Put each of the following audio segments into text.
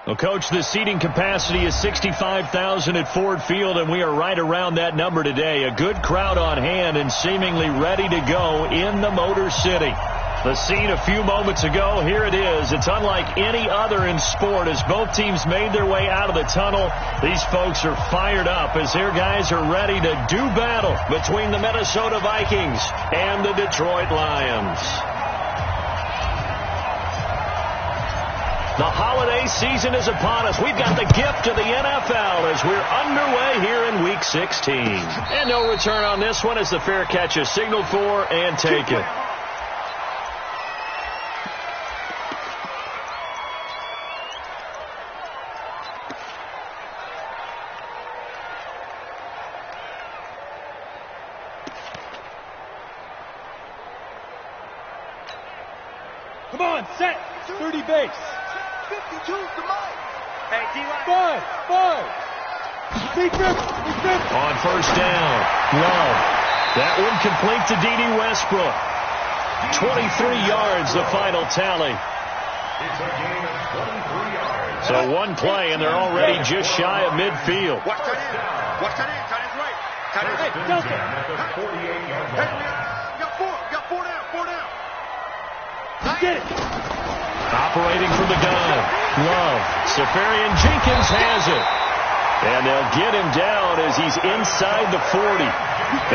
Well, Coach, the seating capacity is 65,000 at Ford Field, and we are right around that number today. A good crowd on hand and seemingly ready to go in the Motor City. The scene a few moments ago, here it is. It's unlike any other in sport as both teams made their way out of the tunnel. These folks are fired up as their guys are ready to do battle between the Minnesota Vikings and the Detroit Lions. The holiday season is upon us. We've got the gift of the NFL as we're underway here in Week 16. And no return on this one as the fair catch is signaled for and taken. Come on, set. 30 base. 52 to Mike. Hey, D-line. Five. Defense. On first down, Love. That one complete to D.D. Westbrook. 23 yards, the final tally. It's a gain of 23 yards. So one play, and they're already just shy of midfield. Watch that in. Watch that in. Tight end's right. Tight end's right. First and 10 at the 48-yard line. Hey, got four down. Get it. Operating from the gun. Love. Safarian Jenkins has it. And they'll get him down as he's inside the 40.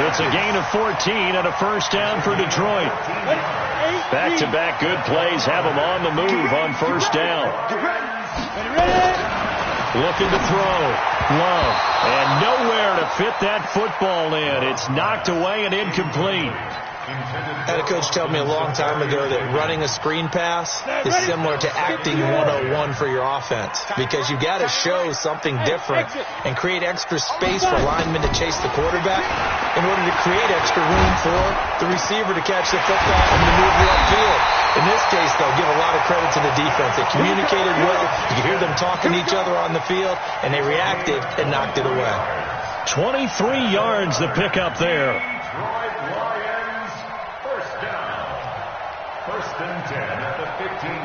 It's a gain of 14 and a first down for Detroit. Back-to-back good plays have him on the move on first down. Looking to throw. Love. And nowhere to fit that football in. It's knocked away and incomplete. I had a coach tell me a long time ago that running a screen pass is similar to acting 101 for your offense because you got to show something different and create extra space for linemen to chase the quarterback in order to create extra room for the receiver to catch the football and maneuver upfield. In this case, though, give a lot of credit to the defense. They communicated well. You could hear them talking to each other on the field, and they reacted and knocked it away. 23 yards the pickup there.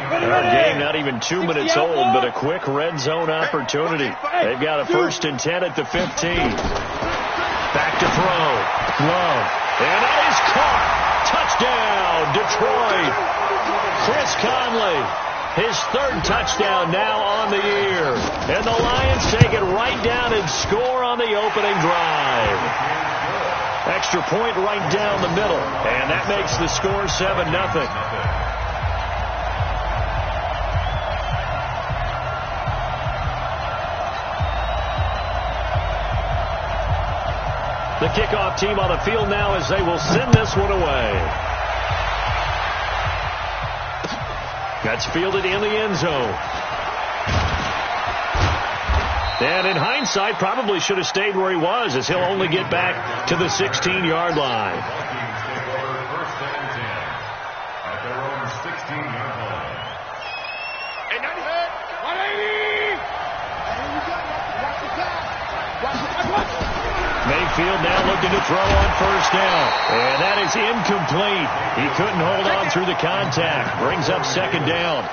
Our game not even 2 minutes old, but a quick red zone opportunity. They've got a first and 10 at the 15. Back to throw. Love. And that is caught. Touchdown, Detroit. Chris Conley. His third touchdown now on the year. And the Lions take it right down and score on the opening drive. Extra point right down the middle. And that makes the score 7-0. The kickoff team on the field now as they will send this one away. That's fielded in the end zone. And in hindsight, probably should have stayed where he was as he'll only get back to the 16-yard line. Mayfield now looking to throw on first down. And that is incomplete. He couldn't hold on through the contact. Brings up second down.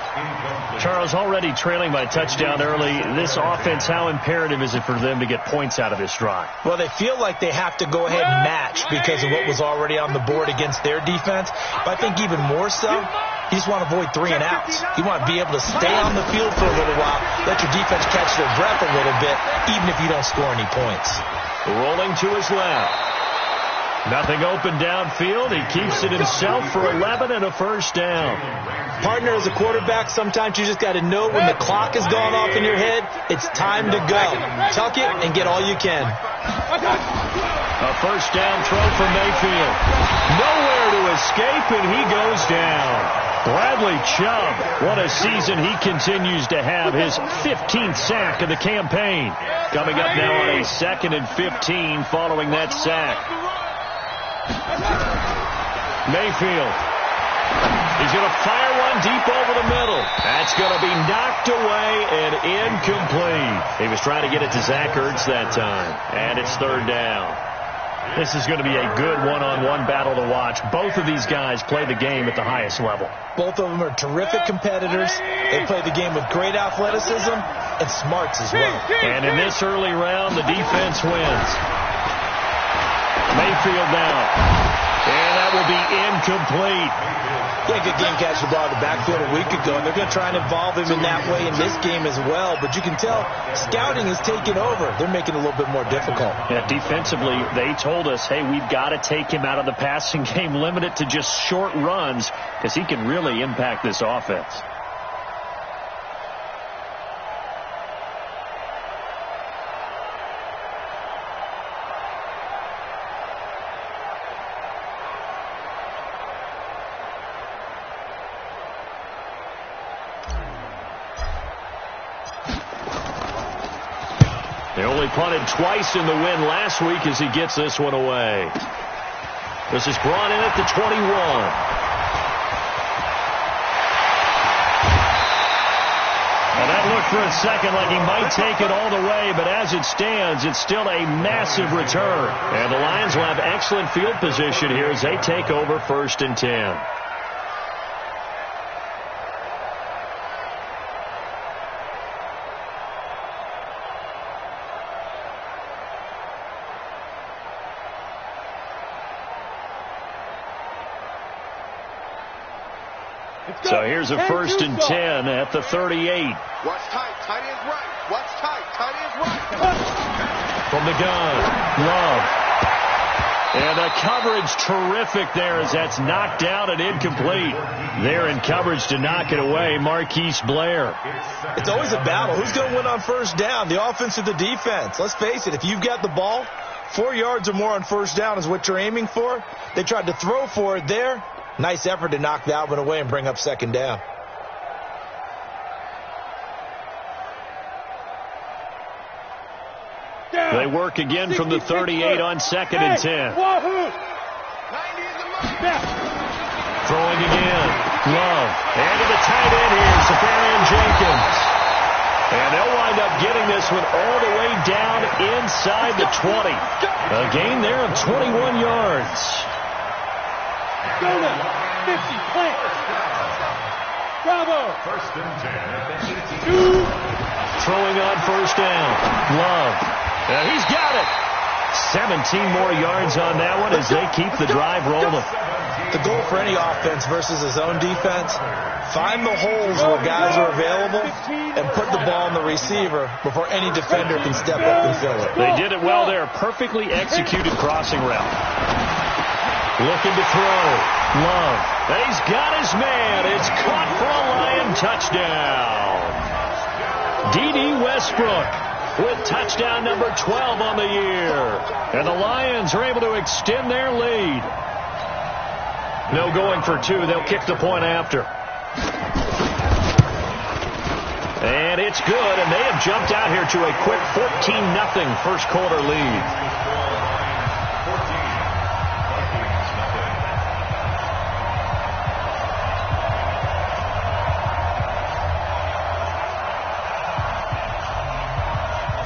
Charles, already trailing by touchdown early. This offense, how imperative is it for them to get points out of this drive? Well, they feel like they have to go ahead and match because of what was already on the board against their defense. But I think even more so, you just want to avoid 3 and outs. You want to be able to stay on the field for a little while, let your defense catch their breath a little bit, even if you don't score any points. Rolling to his left. Nothing open downfield. He keeps it himself for 11 and a first down. Partner, as a quarterback, sometimes you just got to know when the clock has gone off in your head, it's time to go. Tuck it and get all you can. A first down throw for Mayfield. Nowhere to escape, and he goes down. Bradley Chubb, what a season he continues to have. His 15th sack of the campaign. Coming up now on a 2nd and 15 following that sack. Mayfield. He's going to fire one deep over the middle. That's going to be knocked away and incomplete. He was trying to get it to Zach Ertz that time. And it's third down. This is going to be a good one-on-one battle to watch. Both of these guys play the game at the highest level. Both of them are terrific competitors. They play the game with great athleticism and smarts as well. And in this early round, the defense wins. Mayfield down. And that will be incomplete. Yeah, good game catch the ball in the backfield a week ago. And they're going to try and involve him in that way in this game as well. But you can tell scouting is taking over. They're making it a little bit more difficult. Yeah, defensively, they told us, hey, we've got to take him out of the passing game, limit it to just short runs, because he can really impact this offense. They only punted twice in the win last week as he gets this one away. This is brought in at the 21. And that looked for a second like he might take it all the way, but as it stands, it's still a massive return. And the Lions will have excellent field position here as they take over 1st and 10. So here's a 1st and 10 at the 38. Watch tight. Tight end's right. Watch tight. Tight end's right. From the gun, Love. And the coverage terrific there as that's knocked down and incomplete. There in coverage to knock it away, Marquise Blair. It's always a battle. Who's going to win on 1st down, the offense or the defense? Let's face it, if you've got the ball, 4 yards or more on 1st down is what you're aiming for. They tried to throw for it there. Nice effort to knock that one away and bring up 2nd down. They work again from the 38 on 2nd and 10. Throwing again. Love. And to the tight end here, Safarian Jenkins. And they'll wind up getting this one all the way down inside the 20. A gain there of 21 yards. Go now. 50, plant. Bravo. 1st and 10. Throwing on 1st down. Love. And he's got it. 17 more yards on that one as they keep the drive rolling. The goal for any offense versus his own defense, find the holes where guys are available and put the ball in the receiver before any defender can step up and fill it. They did it well there. Perfectly executed crossing route. Looking to throw. Love. And he's got his man. It's caught for a Lion touchdown. D.D. Westbrook with touchdown number 12 on the year. And the Lions are able to extend their lead. No going for 2. They'll kick the point after. And it's good, and they have jumped out here to a quick 14-0 first quarter lead.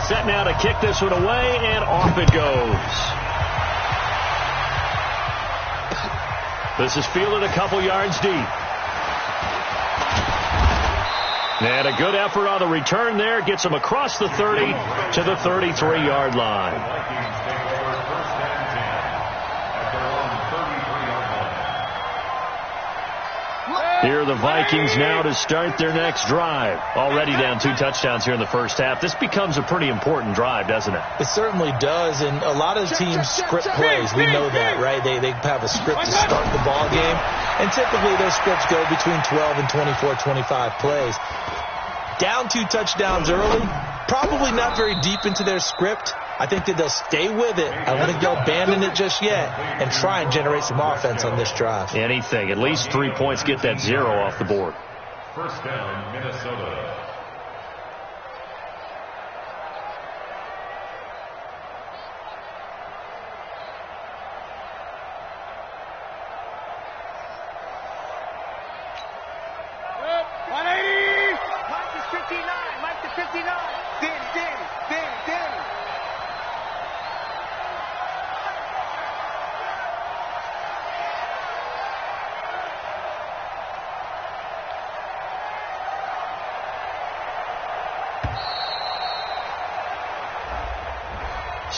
Set now to kick this one away, and off it goes. This is fielded a couple yards deep. And a good effort on the return there. Gets him across the 30 to the 33-yard line. Here are the Vikings now to start their next drive. Already down 2 touchdowns here in the first half. This becomes a pretty important drive, doesn't it? It certainly does, and a lot of teams script plays. We know that, right? They have a script to start the ball game, and typically those scripts go between 12 and 24, 25 plays. Down 2 touchdowns early, probably not very deep into their script. I think that they'll stay with it. I don't think they'll abandon it just yet and try and generate some offense on this drive. Anything. At least 3 points, get that 0 off the board. 1st down, Minnesota.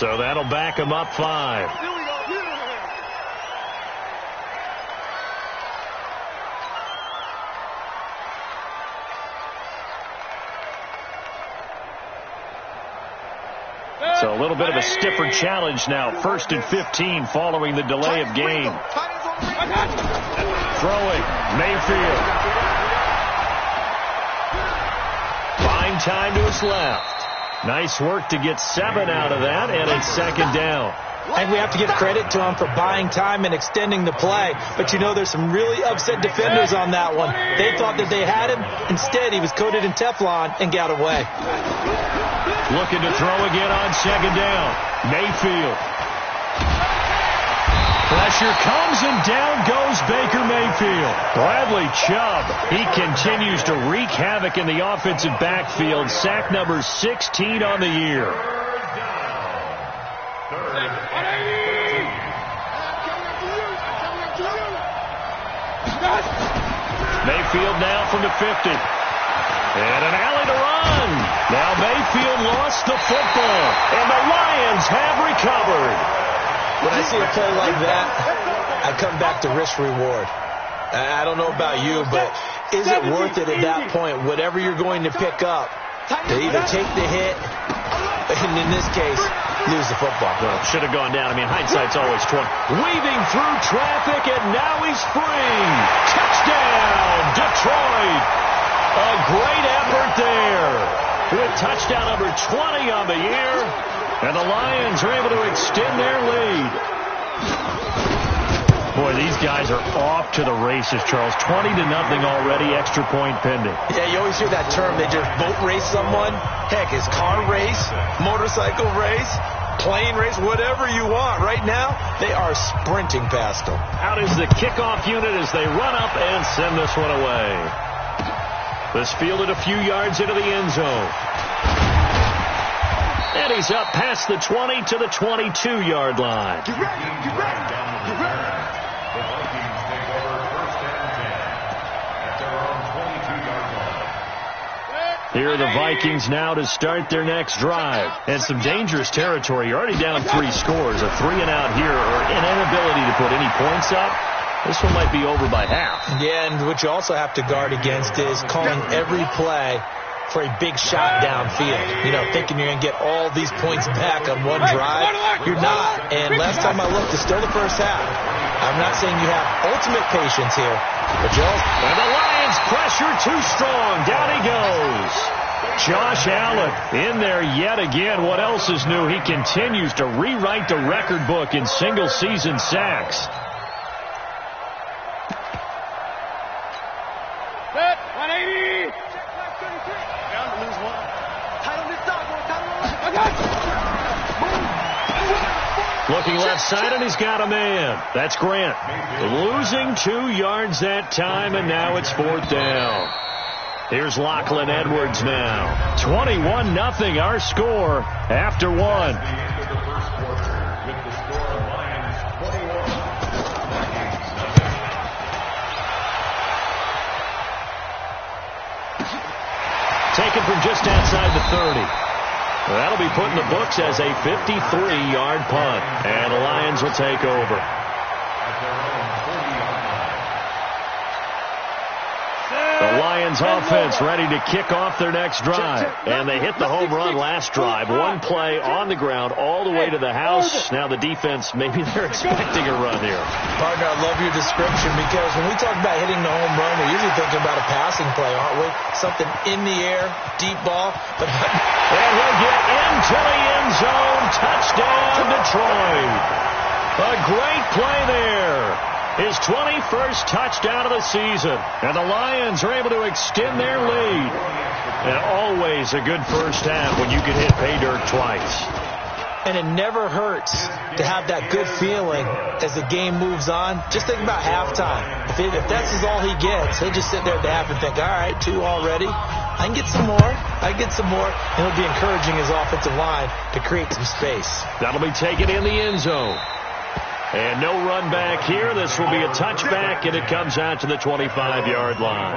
So that'll back him up 5. So a little bit of a stiffer challenge now. 1st and 15 following the delay of game. Throwing. Mayfield. Fine time to his left. Nice work to get 7 out of that, and it's 2nd down. I think we have to give credit to him for buying time and extending the play. But, you know, there's some really upset defenders on that one. They thought that they had him. Instead, he was coated in Teflon and got away. Looking to throw again on 2nd down. Mayfield. Pressure comes, and down goes Baker Mayfield. Bradley Chubb, he continues to wreak havoc in the offensive backfield. Sack number 16 on the year. Mayfield now from the 50. And an alley to run. Now Mayfield lost the football, and the Lions have recovered. When I see a play like that, I come back to risk-reward. I don't know about you, but is it worth it at that point, whatever you're going to pick up, to either take the hit, and in this case, lose the football? Well, should have gone down. I mean, hindsight's always 20. Weaving through traffic, and now he's free. Touchdown, Detroit. A great effort there. With touchdown number 20 on the year. And the Lions are able to extend their lead. Boy, these guys are off to the races, Charles. 20-0 already, extra point pending. Yeah, you always hear that term. They just boat race someone. Heck, it's car race, motorcycle race, plane race, whatever you want. Right now, they are sprinting past them. Out is the kickoff unit as they run up and send this one away. This fielded a few yards into the end zone. And he's up past the 20 to the 22-yard line. The Vikings take over 1st and 10 at their own 22-yard line. Here are the Vikings now to start their next drive. And some dangerous territory. You're already down 3 scores. A 3-and-out here, or an inability to put any points up. This one might be over by half. Yeah, and what you also have to guard against is calling every play for a big shot downfield. You know, thinking you're going to get all these points back on one drive. You're not. And last time I looked, it's still the first half. I'm not saying you have ultimate patience here, but Joe. And the Lions pressure too strong. Down he goes. Josh Allen in there yet again. What else is new? He continues to rewrite the record book in single-season sacks. Set, 180. Looking left side, and he's got a man. That's Grant. Losing 2 yards that time, and now it's 4th down. Here's Lachlan Edwards now. 21-0 our score after 1. Taken from just outside the 30. That'll be put in the books as a 53-yard punt. And the Lions will take over. The Lions offense ready to kick off their next drive. And they hit the home run last drive. One play on the ground all the way to the house. Now the defense, maybe they're expecting a run here. Partner, I love your description because when we talk about hitting the home run, we're usually thinking about a passing play, aren't we? Something in the air, deep ball. But and he'll get into the end zone. Touchdown, Detroit. A great play there. His 21st touchdown of the season. And the Lions are able to extend their lead. And always a good first half when you can hit pay dirt twice. And it never hurts to have that good feeling as the game moves on. Just think about halftime. If that's all he gets, he'll just sit there at the half and think, all right, 2 already. I can get some more. I can get some more. And he'll be encouraging his offensive line to create some space. That'll be taken in the end zone. And no run back here. This will be a touchback, and it comes out to the 25-yard line.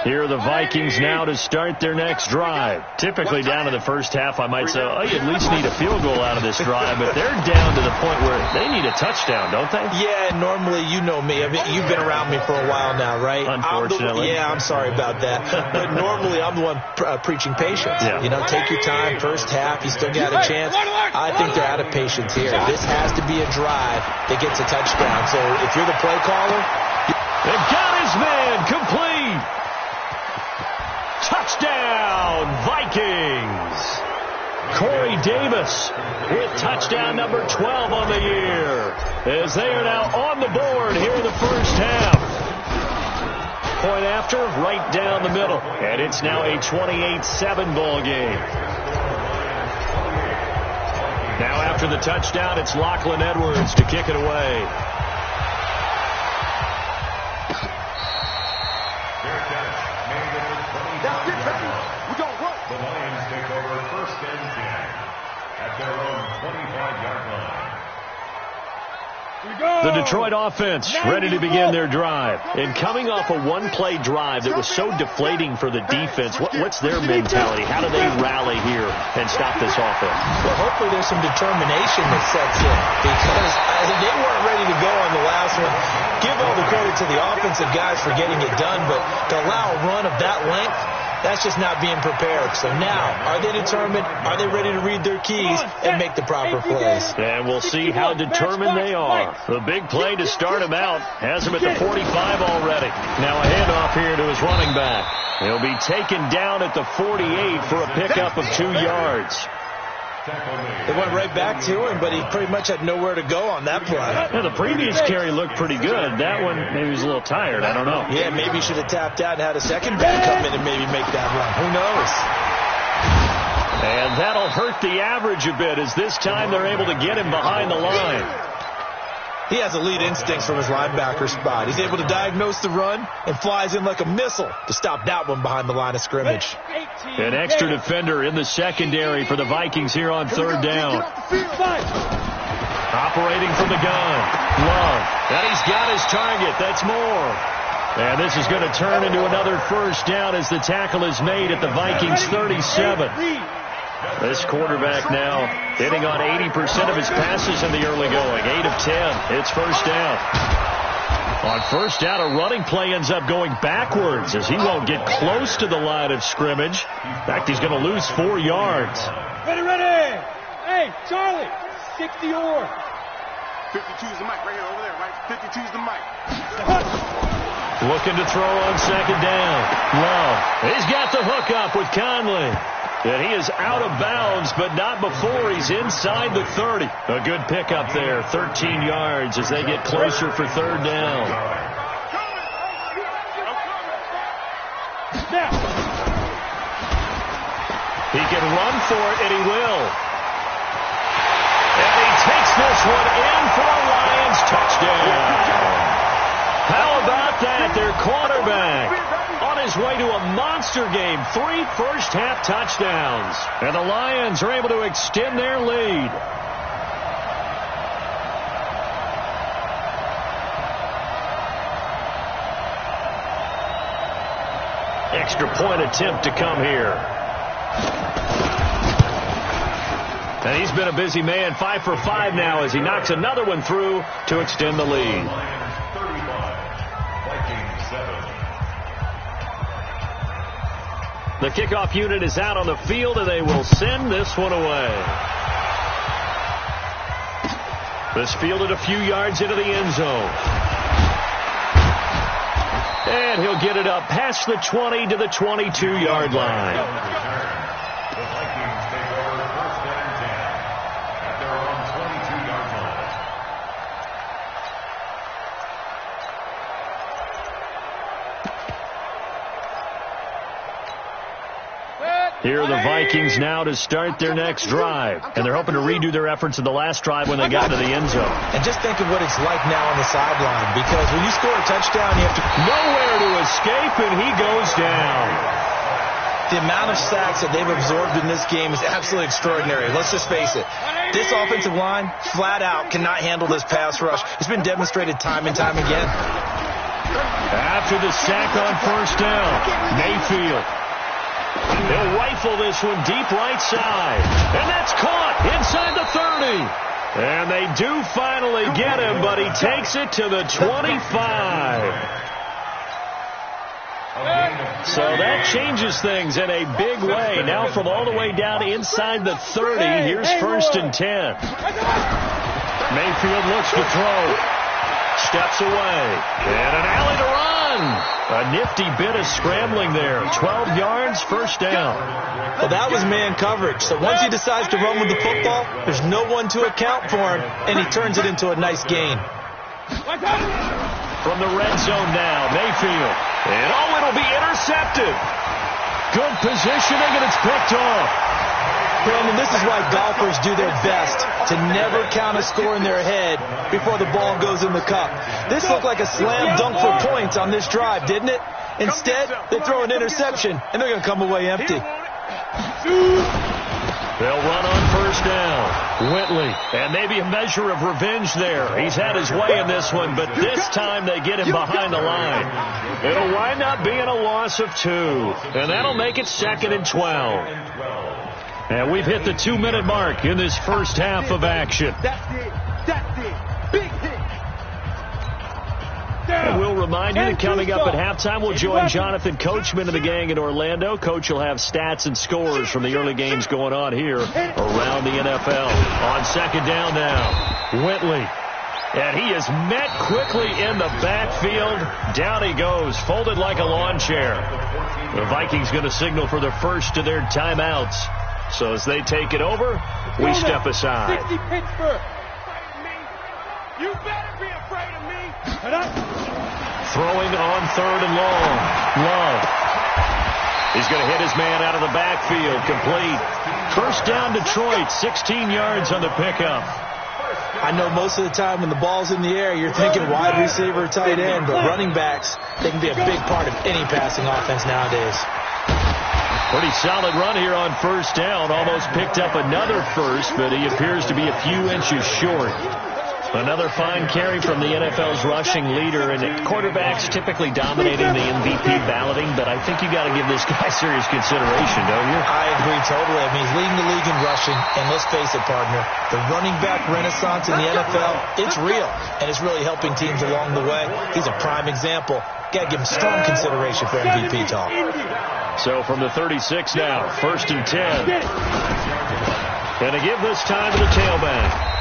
Here are the Vikings now to start their next drive. Typically down in the first half, I might say, oh, you at least need a field goal out of this drive, but they're down to the point where they need a touchdown, don't they? Yeah, normally, you know me. I mean, you've been around me for a while now, right? Unfortunately. I'm sorry about that. But normally, I'm the one preaching patience. Yeah. You know, take your time, first half, you still got a chance. I think they're out of patience here. This has to be a drive that gets a touchdown. So if you're the play caller, they've got his man complete. Touchdown, Vikings. Corey Davis with touchdown number 12 on the year, as they are now on the board here in the first half. Point after, right down the middle. And it's now a 28-7 ball game. Now after the touchdown, it's Lachlan Edwards to kick it away. The Lions take over first and 10 at their own 25-yard line. The Detroit offense ready to begin their drive. And coming off a one-play drive that was so deflating for the defense, what's their mentality? How do they rally here and stop this offense? Well, hopefully there's some determination that sets in, because they weren't ready to go on the last one. Give all the credit to the offensive guys for getting it done, but to allow a run of that length, that's just not being prepared. So now, are they determined? Are they ready to read their keys and make the proper plays? And we'll see how determined they are. The big play to start him out has him at the 45 already. Now a handoff here to his running back. He'll be taken down at the 48 for a pickup of 2 yards. They went right back to him, but he pretty much had nowhere to go on that play. Yeah, the previous carry looked pretty good. That one, maybe he was a little tired. I don't know. Yeah, maybe he should have tapped out and had a second back come in and maybe make that run. Who knows? And that'll hurt the average a bit, as this time they're able to get him behind the line. He has elite instincts from his linebacker spot. He's able to diagnose the run and flies in like a missile to stop that one behind the line of scrimmage. An extra defender in the secondary for the Vikings here on third down. Operating from the gun. Love. And he's got his target. That's more. And this is going to turn into another first down as the tackle is made at the Vikings 37. This quarterback now hitting on 80% of his passes in the early going. 8 of 10. It's first down. On first down, a running play ends up going backwards as he won't get close to the line of scrimmage. In fact, he's going to lose 4 yards. Ready, ready. Hey, Charlie, 60 or. 52 is the mic right here over there, right? 52 is the mic. Looking to throw on second down. Love. He's got the hook up with Conley. And he is out of bounds, but not before he's inside the 30. A good pickup there, 13 yards as they get closer for third down. He can run for it, and he will. And he takes this one in for a Lions touchdown. How about that? Their quarterback on his way to a monster game. 3 first-half touchdowns. And the Lions are able to extend their lead. Extra point attempt to come here. And he's been a busy man. 5 for 5 now as he knocks another one through to extend the lead. The kickoff unit is out on the field, and they will send this one away. This fielded a few yards into the end zone. And he'll get it up past the 20 to the 22-yard line. The Vikings take over first and 10 at their own 22-yard line. Here are the Vikings now to start their next drive. And they're hoping to redo their efforts in the last drive when they got to the end zone. And just think of what it's like now on the sideline, because when you score a touchdown, you have to... Nowhere to escape, and he goes down. The amount of sacks that they've absorbed in this game is absolutely extraordinary. Let's just face it. This offensive line, flat out, cannot handle this pass rush. It's been demonstrated time and time again. After the sack on first down, Mayfield. He'll rifle this one deep right side. And that's caught inside the 30. And they do finally get him, but he takes it to the 25. So that changes things in a big way. Now from all the way down inside the 30, here's first and 10. Mayfield looks to throw. Steps away. And an alley to run. A nifty bit of scrambling there. 12 yards, first down. Well, that was man coverage. So once he decides to run with the football, there's no one to account for him, and he turns it into a nice gain. From the red zone now, Mayfield. And it'll be intercepted. Good positioning, and it's picked off. Brandon, this is why golfers do their best to never count a score in their head before the ball goes in the cup. This looked like a slam dunk for points on this drive, didn't it? Instead, they throw an interception, and they're going to come away empty. They'll run on first down. Whitley, and maybe a measure of revenge there. He's had his way in this one, but this time they get him behind the line. It'll wind up being a loss of 2, and that'll make it 2nd and 12. And we've hit the 2-minute mark in this first half of action. Big hit. And we'll remind you that coming up at halftime, we'll join Jonathan Coachman and the gang in Orlando. Coach will have stats and scores from the early games going on here around the NFL. On second down now, Whitley. And he is met quickly in the backfield. Down he goes, folded like a lawn chair. The Vikings going to signal for the first of their timeouts. So as they take it over, we step aside. 60 Pittsburgh. You better be afraid of me. Throwing on third and long. Love. He's going to hit his man out of the backfield. Complete. First down Detroit. 16 yards on the pickup. I know most of the time when the ball's in the air, you're thinking wide receiver, tight end, but running backs, they can be a big part of any passing offense nowadays. Pretty solid run here on first down. Almost picked up another first, but he appears to be a few inches short. Another fine carry from the NFL's rushing leader, and quarterbacks typically dominating the MVP balloting, but I think you got to give this guy serious consideration, don't you? I agree totally. I mean, he's leading the league in rushing, and let's face it, partner, the running back renaissance in the NFL, it's real, and it's really helping teams along the way. He's a prime example. Got to give him strong consideration for MVP talk. So from the 36 now, first and 10. Going to give this time to the tailback.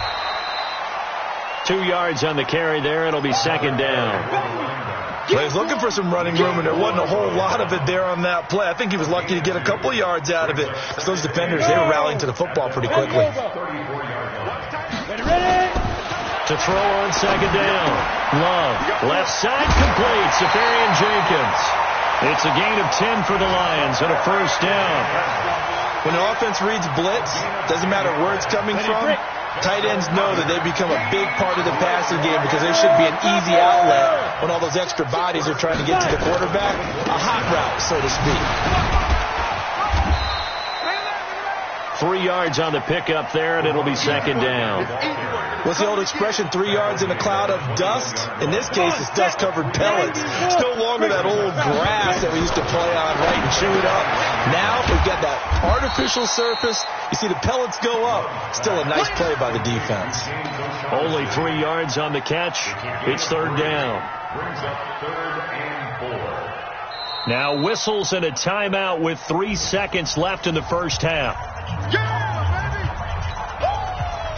2 yards on the carry there. It'll be second down. Well, he's looking for some running room, and there wasn't a whole lot of it there on that play. I think he was lucky to get a couple yards out of it, because those defenders, they were rallying to the football pretty quickly. To throw on second down. Love. Left side complete. Safarian Jenkins. It's a gain of 10 for the Lions and a first down. When the offense reads blitz, doesn't matter where it's coming from, tight ends know that they become a big part of the passing game because they should be an easy outlet when all those extra bodies are trying to get to the quarterback. A hot route, so to speak. 3 yards on the pickup there, and it'll be second down. What's the old expression, 3 yards in a cloud of dust? In this case, it's dust-covered pellets. It's no longer that old grass that we used to play on, right, and chew it up. Now we've got that artificial surface. You see the pellets go up. Still a nice play by the defense. Only 3 yards on the catch. It's third down. Brings up 3rd and 4. Now whistles and a timeout with 3 seconds left in the first half.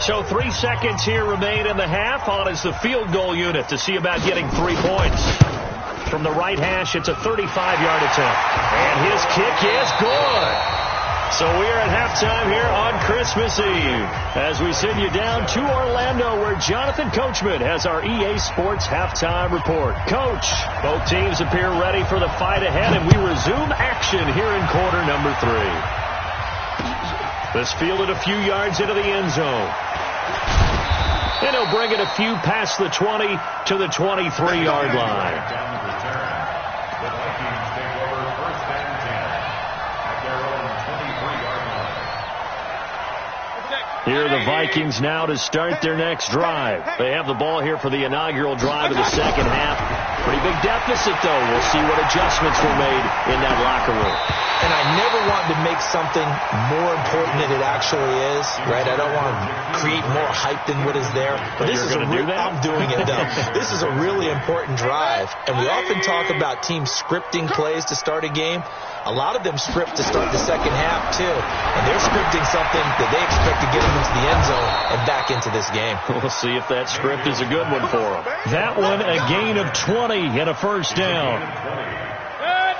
So 3 seconds here remain in the half. On is the field goal unit to see about getting 3 points. From the right hash, it's a 35-yard attempt. And his kick is good. So we are at halftime here on Christmas Eve as we send you down to Orlando where Jonathan Coachman has our EA Sports halftime report. Coach, both teams appear ready for the fight ahead, and we resume action here in quarter number 3. This fielded a few yards into the end zone. And he'll bring it a few past the 20 to the 23-yard line. The Vikings take over 1st and 10 at their own 23-yard line. Here are the Vikings now to start their next drive. They have the ball here for the inaugural drive of the second half. Pretty big deficit, though. We'll see what adjustments were made in that locker room. And I never want to make something more important than it actually is, right? I don't want to create more hype than what is there. But this is I'm doing it, though. This is a really important drive. And we often talk about teams scripting plays to start a game. A lot of them script to start the second half, too. And they're scripting something that they expect to get them into the end zone and back into this game. We'll see if that script is a good one for them. That one, a gain of 20 and a first down.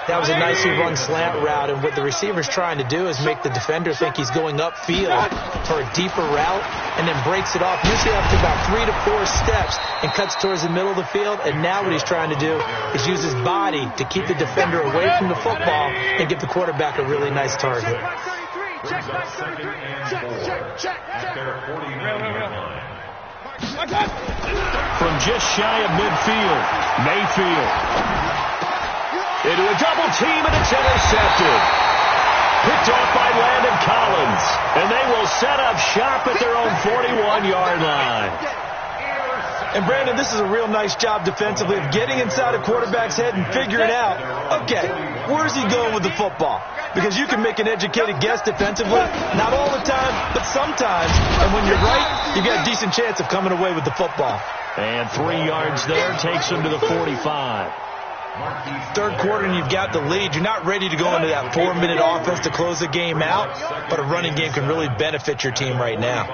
That was a nicely run slant route, and what the receiver's trying to do is make the defender think he's going upfield for a deeper route and then breaks it off, usually after about 3 to 4 steps, and cuts towards the middle of the field. And now what he's trying to do is use his body to keep the defender away from the football and give the quarterback a really nice target. From just shy of midfield, Mayfield into a double team, and it's intercepted. Picked off by Landon Collins, and they will set up shop at their own 41-yard line. And, Brandon, this is a real nice job defensively of getting inside a quarterback's head and figuring out, okay, where's he going with the football? Because you can make an educated guess defensively, not all the time, but sometimes. And when you're right, you've got a decent chance of coming away with the football. And 3 yards there takes him to the 45. Third quarter and you've got the lead. You're not ready to go into that 4-minute offense to close the game out, but a running game can really benefit your team right now.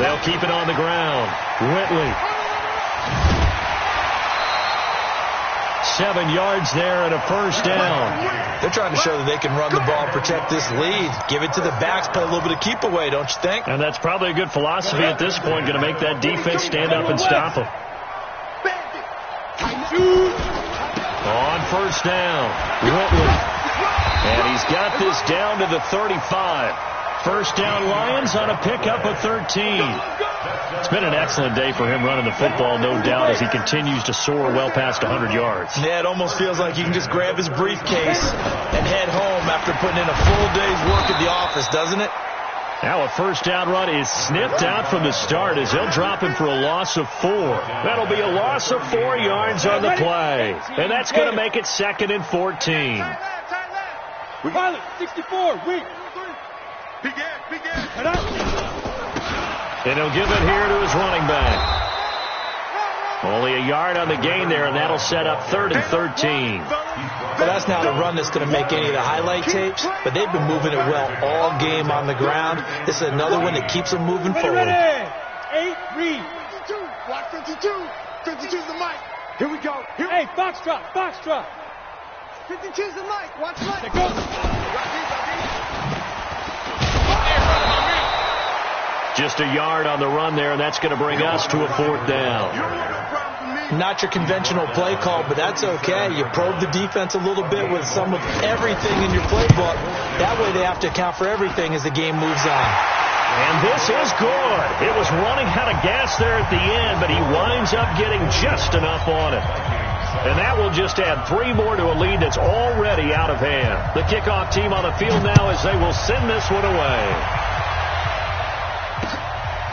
They'll keep it on the ground. Whitley. 7 yards there and a first down. They're trying to show that they can run the ball and protect this lead. Give it to the backs, play a little bit of keep away, don't you think? And that's probably a good philosophy at this point, going to make that defense stand up and stop them. On first down, Whitley. And he's got this down to the 35. First down, Lions on a pickup of 13. It's been an excellent day for him running the football, no doubt, as he continues to soar well past 100 yards. Yeah, it almost feels like he can just grab his briefcase and head home after putting in a full day's work at the office, doesn't it? Now a first down run is snipped out from the start as they'll drop him for a loss of 4. That'll be a loss of 4 yards on the play. And that's going to make it 2nd and 14. Pilot, 64, weak. Begin. And he'll give it here to his running back. Only a yard on the gain there, and that'll set up 3rd and 13. Well, that's not a run that's going to make any of the highlight tapes, but they've been moving it well all game on the ground. This is another one that keeps them moving forward. 8, read. 52, block 52. 52's the mic. Here we go. Hey, Foxtrot. 52's the mic. Watch mic. There goes. Just a yard on the run there, and that's going to bring us to a 4th down. Not your conventional play call, but that's okay. You probe the defense a little bit with some of everything in your playbook. That way they have to account for everything as the game moves on. And this is good. It was running out of gas there at the end, but he winds up getting just enough on it. And that will just add 3 more to a lead that's already out of hand. The kickoff team on the field now as they will send this one away.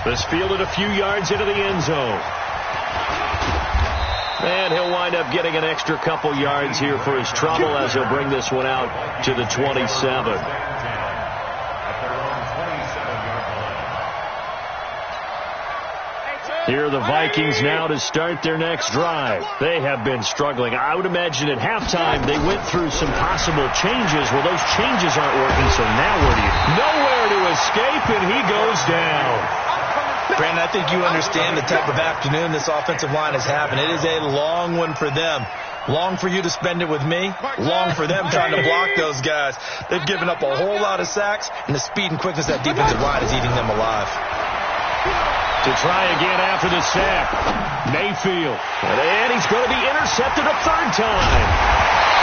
This fielded a few yards into the end zone. And he'll wind up getting an extra couple yards here for his trouble as he'll bring this one out to the 27. Here are the Vikings now to start their next drive. They have been struggling. I would imagine at halftime they went through some possible changes. Well, those changes aren't working, so now where do you? Nowhere to escape, and he goes down. Brandon, I think you understand the type of afternoon this offensive line is having. It is a long one for them. Long for you to spend it with me. Long for them trying to block those guys. They've given up a whole lot of sacks, and the speed and quickness of that defensive line is eating them alive. To try again after the sack, Mayfield. And he's going to be intercepted a 3rd time.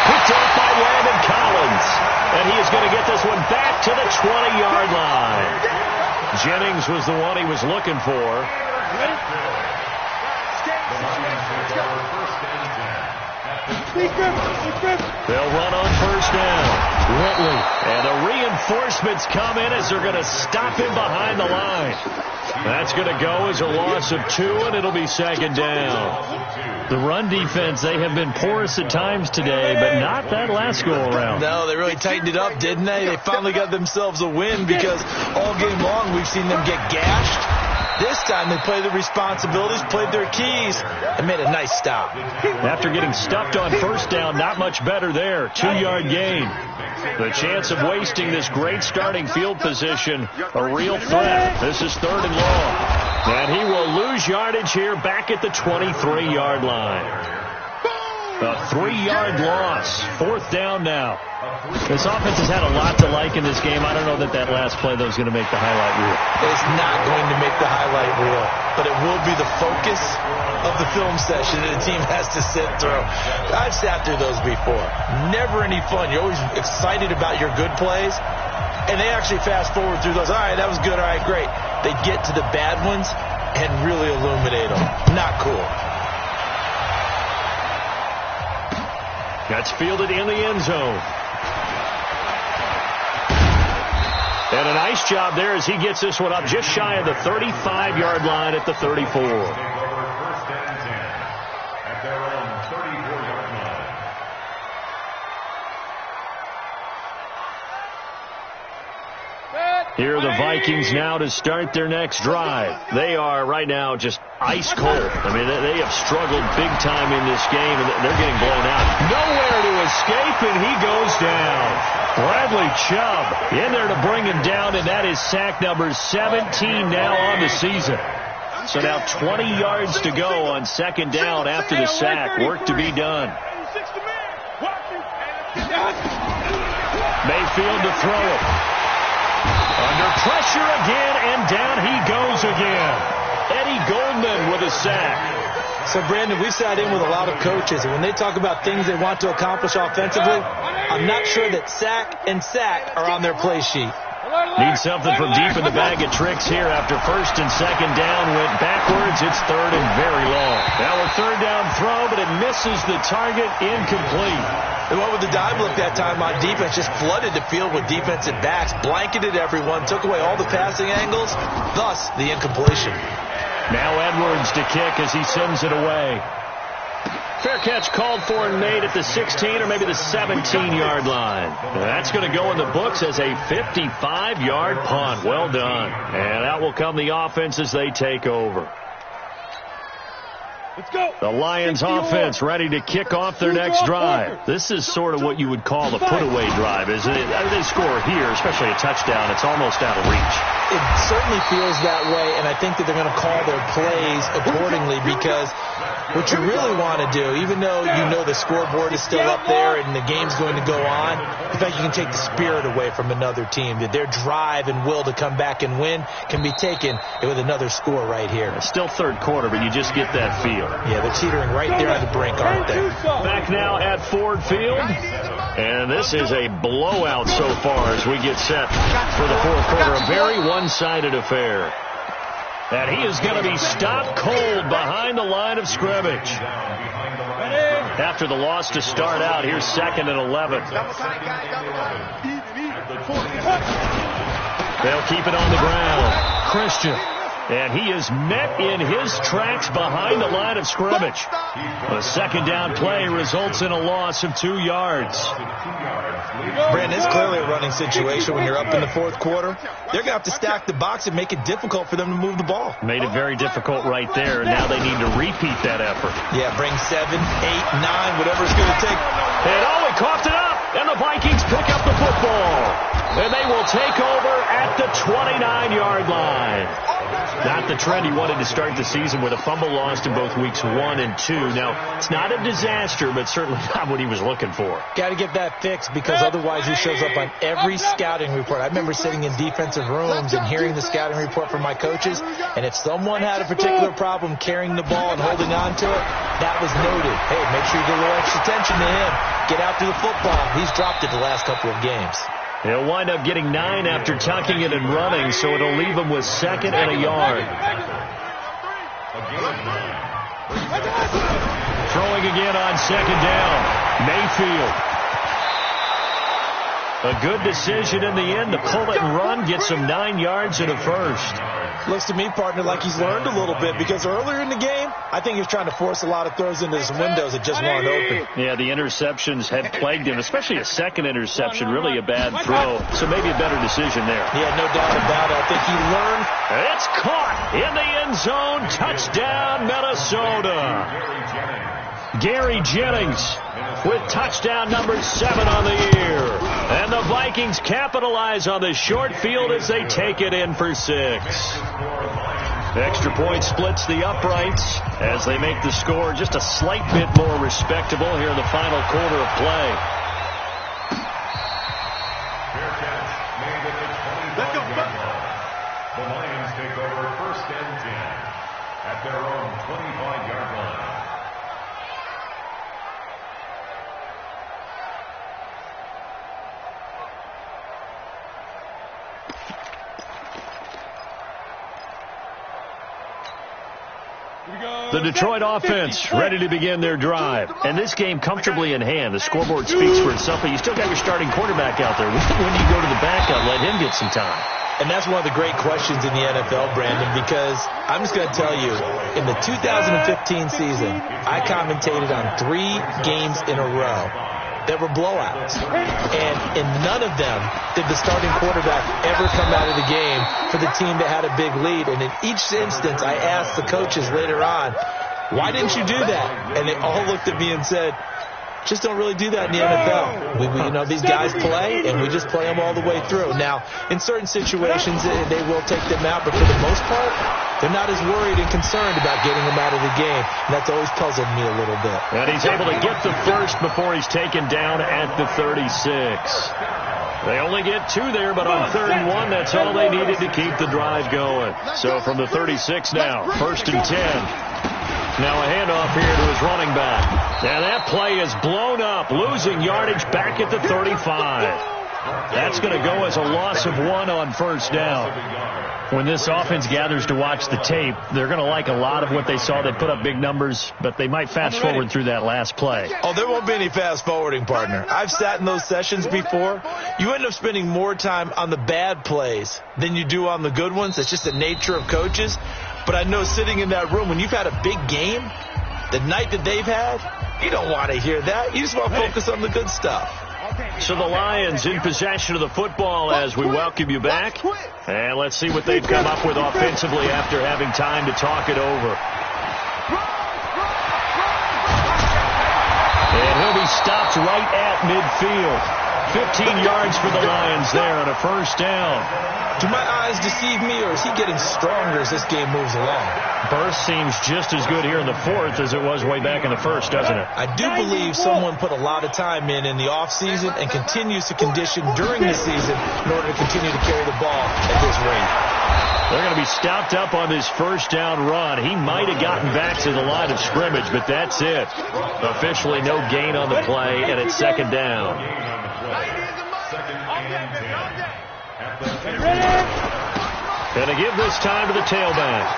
Picked off by Landon Collins. And he is going to get this one back to the 20-yard line. Jennings was the one he was looking for. They'll run on first down. Whitley. And the reinforcements come in as they're going to stop him behind the line. That's going to go as a loss of 2, and it'll be second down. The run defense, they have been porous at times today, but not that last go-around. No, they really tightened it up, didn't they? They finally got themselves a win because all game long we've seen them get gashed. This time they played the responsibilities, played their keys, and made a nice stop. After getting stuffed on first down, not much better there. 2-yard gain. The chance of wasting this great starting field position, a real threat. This is 3rd and long. And he will lose yardage here back at the 23-yard line. A 3-yard loss. 4th down now. This offense has had a lot to like in this game. I don't know that last play, though, is going to make the highlight reel. It's not going to make the highlight reel, but it will be the focus of the film session that the team has to sit through. I've sat through those before. Never any fun. You're always excited about your good plays, and they actually fast forward through those. All right, that was good. All right, great. They get to the bad ones and really illuminate them. Not cool. That's fielded in the end zone. And a nice job there as he gets this one up just shy of the 35-yard line at the 34. First and 10 at their own 34-yard line. Here are the Vikings now to start their next drive. They are right now just ice cold. I mean, they have struggled big time in this game, and they're getting blown out. Nowhere to escape, and he goes down. Bradley Chubb in there to bring him down, and that is sack number 17 now on the season. So now 20 yards to go on second down after the sack. Work to be done. Mayfield to throw it. Under pressure again, and down he goes again. Eddie Goldman with a sack. So, Brandon, we've sat in with a lot of coaches, and when they talk about things they want to accomplish offensively, I'm not sure that sack and sack are on their play sheet. Need something from deep in the bag of tricks here after first and second down went backwards. It's 3rd and very long. Now a 3rd down throw, but it misses the target, incomplete. They went with the dive look that time on defense, just flooded the field with defensive backs, blanketed everyone, took away all the passing angles, thus the incompletion. Now Edwards to kick as he sends it away. Fair catch called for and made at the 16 or maybe the 17-yard line. That's going to go in the books as a 55-yard punt. Well done. And out will come the offense as they take over. Let's go. The Lions offense ready to kick off their next drive. This is sort of what you would call a put-away drive, isn't it? They score here, especially a touchdown. It's almost out of reach. It certainly feels that way, and I think that they're going to call their plays accordingly because what you really want to do, even though you know the scoreboard is still up there and the game's going to go on, in fact, you can take the spirit away from another team, that their drive and will to come back and win can be taken with another score right here. It's still third quarter, but you just get that feel. Yeah, they're teetering right there on the brink, aren't they? Back now at Ford Field. And this is a blowout so far as we get set for the fourth quarter. A very one-sided affair. And he is going to be stopped cold behind the line of scrimmage. After the loss to start out, here's 2nd and 11. They'll keep it on the ground. Christian. And he is met in his tracks behind the line of scrimmage. A second down play results in a loss of 2 yards. Brandon, it's clearly a running situation when you're up in the fourth quarter. They're going to have to stack the box and make it difficult for them to move the ball. Made it very difficult right there, and now they need to repeat that effort. Yeah, bring 7, 8, 9, whatever it's going to take. And he coughed it up, and the Vikings pick up the football. And they will take over at the 29-yard line. Not the trend he wanted to start the season with a fumble lost in both weeks 1 and 2. Now, it's not a disaster, but certainly not what he was looking for. Got to get that fixed because otherwise he shows up on every scouting report. I remember sitting in defensive rooms and hearing the scouting report from my coaches, and if someone had a particular problem carrying the ball and holding on to it, that was noted. Hey, make sure you get a little extra attention to him. Get after the football. He's dropped it the last couple of games. He'll wind up getting 9 after tucking it and running, so it'll leave him with 2nd and a yard. Throwing again on 2nd down. Mayfield. A good decision in the end to pull it and run, get some 9 yards and a first. Looks to me, partner, like he's learned a little bit, because earlier in the game, I think he was trying to force a lot of throws into his windows that just weren't open. Yeah, the interceptions had plagued him, especially a second interception, really a bad throw. So maybe a better decision there. Yeah, no doubt about it. I think he learned. It's caught in the end zone. Touchdown, Minnesota. Gary Jennings with touchdown number 7 on the year. And the Vikings capitalize on the short field as they take it in for 6. Extra point splits the uprights as they make the score just a slight bit more respectable here in the final quarter of play. Let's go. The Lions take over 1st and 10 at their own 25-yard line. The Detroit offense ready to begin their drive. And this game comfortably in hand. The scoreboard speaks for itself, but you still got your starting quarterback out there. When do you go to the backup, let him get some time? And that's one of the great questions in the NFL, Brandon, because I'm just going to tell you, in the 2015 season, I commentated on 3 games in a row that were blowouts. And in none of them did the starting quarterback ever come out of the game for the team that had a big lead. And in each instance, I asked the coaches later on, why didn't you do that? And they all looked at me and said, just don't really do that in the NFL. We these guys play, and we just play them all the way through. Now, in certain situations, they will take them out, but for the most part, they're not as worried and concerned about getting them out of the game. And that's always puzzled me a little bit. And he's able to get the first before he's taken down at the 36. They only get 2 there, but on 3rd and 1, that's all they needed to keep the drive going. So from the 36 now, 1st and 10. Now a handoff here to his running back. And that play is blown up, losing yardage back at the 35. That's going to go as a loss of 1 on 1st down. When this offense gathers to watch the tape, they're going to like a lot of what they saw. They put up big numbers, but they might fast forward through that last play. Oh, there won't be any fast forwarding, partner. I've sat in those sessions before. You end up spending more time on the bad plays than you do on the good ones. It's just the nature of coaches. But I know sitting in that room, when you've had a big game, the night that they've had, you don't want to hear that. You just want to focus on the good stuff. So the Lions in possession of the football as we welcome you back. And let's see what they've come up with offensively after having time to talk it over. And he'll be stopped right at midfield. 15 yards for the Lions there on a 1st down. Do my eyes deceive me, or is he getting stronger as this game moves along? Burst seems just as good here in the 4th as it was way back in the 1st, doesn't it? I do believe someone put a lot of time in the offseason and continues to condition during the season in order to continue to carry the ball at this rate. They're going to be stopped up on this 1st down run. He might have gotten back to the line of scrimmage, but that's it. Officially no gain on the play, and it's 2nd down. Going to give this time to the tailback.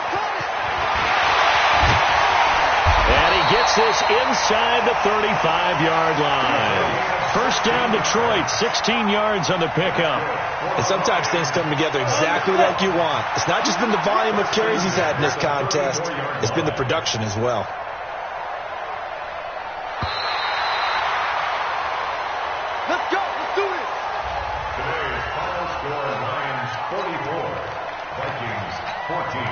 And he gets this inside the 35-yard line. 1st down Detroit, 16 yards on the pickup. And sometimes things come together exactly like you want. It's not just been the volume of carries he's had in this contest. It's been the production as well. Let's go. Let's do this. Today's final score, Lions 44, Vikings 14.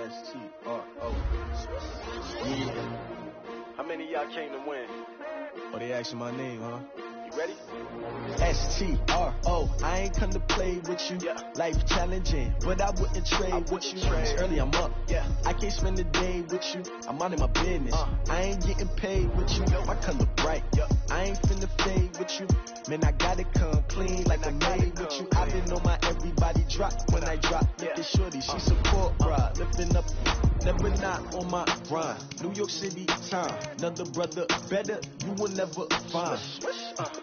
S-T-R-O. How many of y'all came to win? Oh, they asking my name, huh? You ready? S-T-R-O. I ain't come to play with you. Yeah. Life challenging, but I wouldn't trade with you. trade. It's early, I'm up. Yeah. I can't spend the day with you. I'm out of my business. I ain't getting paid with you. My color bright. I ain't finna fade with you. Man, I gotta come clean like I made with you. I've been on my everybody drop when I drop. Look at shorty, she support bra. Lifting up, never not on my grind. New York City time. Another brother better, you will never find.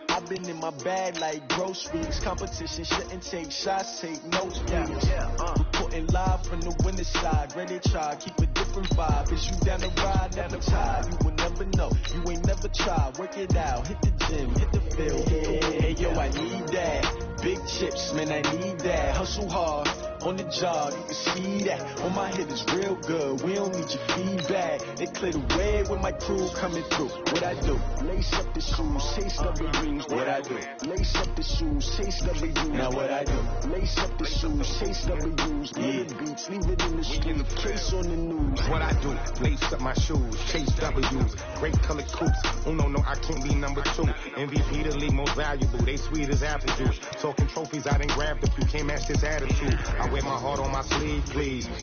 I've been in my bag like groceries. Competition shouldn't take shots, take notes, please. Reporting live from the winning side. Ready to try, keep a different different vibe. Is you down the ride, never tired? You will never know. You ain't never tried. Work it out, hit the gym, hit the field. Hey, yo, I need that. Big chips, man, I need that. Hustle hard. On the job, you can see that. On my head is real good. We don't need your feedback. They clear the way with my crew coming through. What I do? Lace up the shoes, chase W's. What I do? Lace up the shoes, chase W's. Now what I do? Lace up the shoes, chase W's. Yeah, beats, leave it in the street. Case on the news. What I do? Lace up my shoes, chase W's. Great colored coops. Oh no, I can't be number 2. MVP the league most valuable. They sweet as apple juice. Talking trophies, I didn't grab the few. Can't match this attitude. I wear my heart on my sleeve, please.